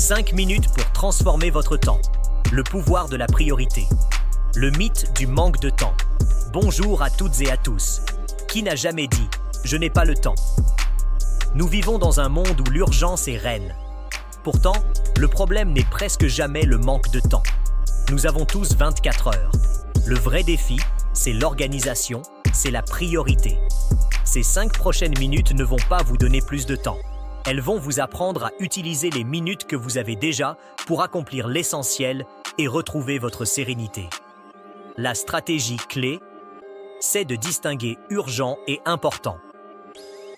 5 minutes pour transformer votre temps. Le pouvoir de la priorité. Le mythe du manque de temps. Bonjour à toutes et à tous. Qui n'a jamais dit « je n'ai pas le temps ». Nous vivons dans un monde où l'urgence est reine. Pourtant, le problème n'est presque jamais le manque de temps. Nous avons tous 24 heures. Le vrai défi, c'est l'organisation, c'est la priorité. Ces 5 prochaines minutes ne vont pas vous donner plus de temps. Elles vont vous apprendre à utiliser les minutes que vous avez déjà pour accomplir l'essentiel et retrouver votre sérénité. La stratégie clé, c'est de distinguer urgent et important.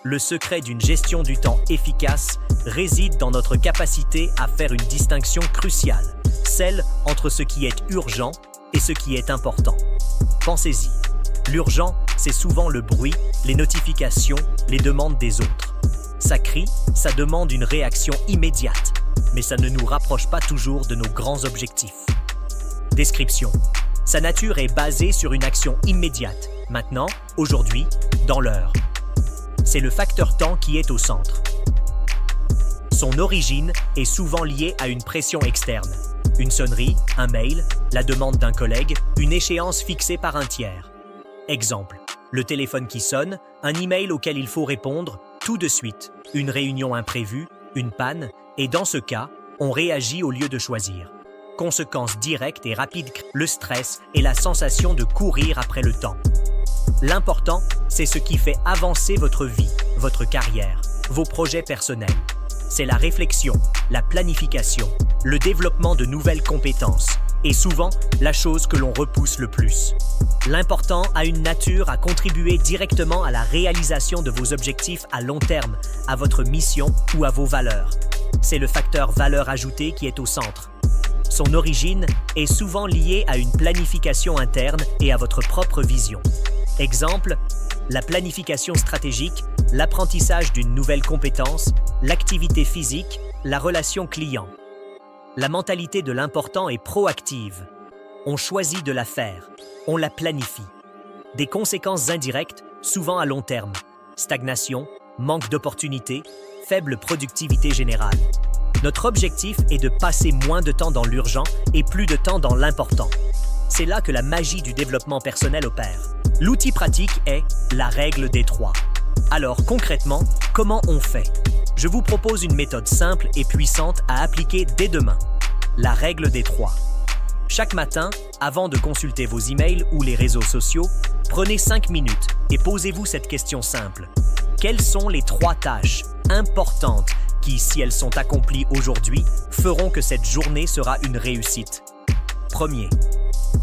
Le secret d'une gestion du temps efficace réside dans notre capacité à faire une distinction cruciale, celle entre ce qui est urgent et ce qui est important. Pensez-y, l'urgent, c'est souvent le bruit, les notifications, les demandes des autres. Ça crie, ça demande une réaction immédiate, mais ça ne nous rapproche pas toujours de nos grands objectifs. Description. Sa nature est basée sur une action immédiate, maintenant, aujourd'hui, dans l'heure. C'est le facteur temps qui est au centre. Son origine est souvent liée à une pression externe. Une sonnerie, un mail, la demande d'un collègue, une échéance fixée par un tiers. Exemple, le téléphone qui sonne, un email auquel il faut répondre tout de suite, une réunion imprévue, une panne, et dans ce cas, on réagit au lieu de choisir. Conséquence directe et rapide, le stress et la sensation de courir après le temps. L'important, c'est ce qui fait avancer votre vie, votre carrière, vos projets personnels. C'est la réflexion, la planification, le développement de nouvelles compétences et souvent la chose que l'on repousse le plus. L'important a une nature à contribuer directement à la réalisation de vos objectifs à long terme, à votre mission ou à vos valeurs. C'est le facteur valeur ajoutée qui est au centre. Son origine est souvent liée à une planification interne et à votre propre vision. Exemple, la planification stratégique, l'apprentissage d'une nouvelle compétence, l'activité physique, la relation client. La mentalité de l'important est proactive. On choisit de la faire, on la planifie. Des conséquences indirectes, souvent à long terme. Stagnation, manque d'opportunités, faible productivité générale. Notre objectif est de passer moins de temps dans l'urgent et plus de temps dans l'important. C'est là que la magie du développement personnel opère. L'outil pratique est la règle des 3. Alors concrètement, comment on fait? Je vous propose une méthode simple et puissante à appliquer dès demain. La règle des 3. Chaque matin, avant de consulter vos emails ou les réseaux sociaux, prenez 5 minutes et posez-vous cette question simple. Quelles sont les 3 tâches importantes qui, si elles sont accomplies aujourd'hui, feront que cette journée sera une réussite? Premier,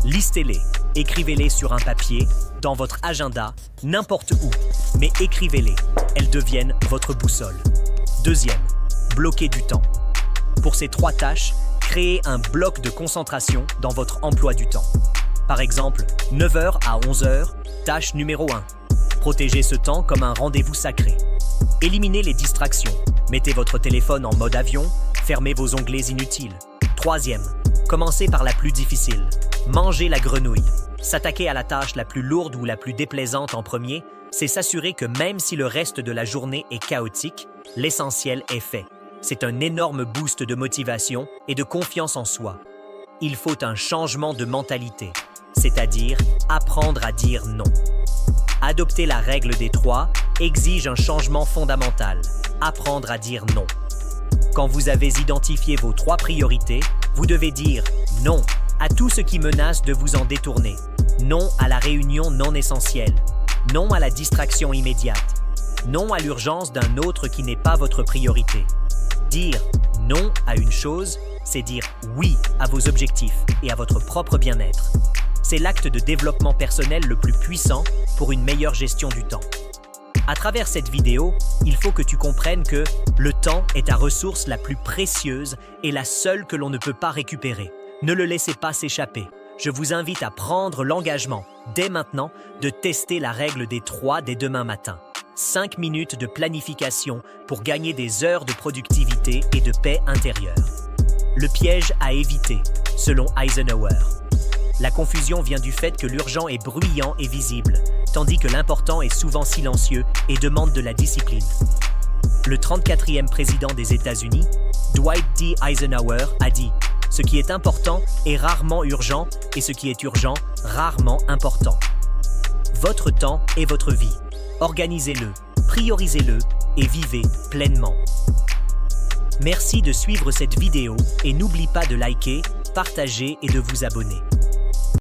listez-les. Écrivez-les sur un papier, dans votre agenda, n'importe où, mais écrivez-les. Elles deviennent votre boussole. Deuxième, bloquez du temps. Pour ces 3 tâches, créez un bloc de concentration dans votre emploi du temps. Par exemple, 9h à 11h, tâche numéro 1. Protégez ce temps comme un rendez-vous sacré. Éliminez les distractions. Mettez votre téléphone en mode avion, fermez vos onglets inutiles. Troisième, commencez par la plus difficile. Mangez la grenouille. S'attaquer à la tâche la plus lourde ou la plus déplaisante en premier, c'est s'assurer que même si le reste de la journée est chaotique, l'essentiel est fait. C'est un énorme boost de motivation et de confiance en soi. Il faut un changement de mentalité, c'est-à-dire apprendre à dire non. Adopter la règle des 3 exige un changement fondamental, apprendre à dire non. Quand vous avez identifié vos 3 priorités, vous devez dire non à tout ce qui menace de vous en détourner. Non à la réunion non essentielle. Non à la distraction immédiate. Non à l'urgence d'un autre qui n'est pas votre priorité. Dire non à une chose, c'est dire oui à vos objectifs et à votre propre bien-être. C'est l'acte de développement personnel le plus puissant pour une meilleure gestion du temps. À travers cette vidéo, il faut que tu comprennes que le temps est ta ressource la plus précieuse et la seule que l'on ne peut pas récupérer. Ne le laissez pas s'échapper. Je vous invite à prendre l'engagement, dès maintenant, de tester la règle des 3 dès demain matin. 5 minutes de planification pour gagner des heures de productivité et de paix intérieure. Le piège à éviter, selon Eisenhower. La confusion vient du fait que l'urgent est bruyant et visible, tandis que l'important est souvent silencieux et demande de la discipline. Le 34e président des États-Unis, Dwight D. Eisenhower, a dit « Ce qui est important est rarement urgent et ce qui est urgent, rarement important. » Votre temps est votre vie. Organisez-le, priorisez-le et vivez pleinement. Merci de suivre cette vidéo et n'oublie pas de liker, partager et de vous abonner.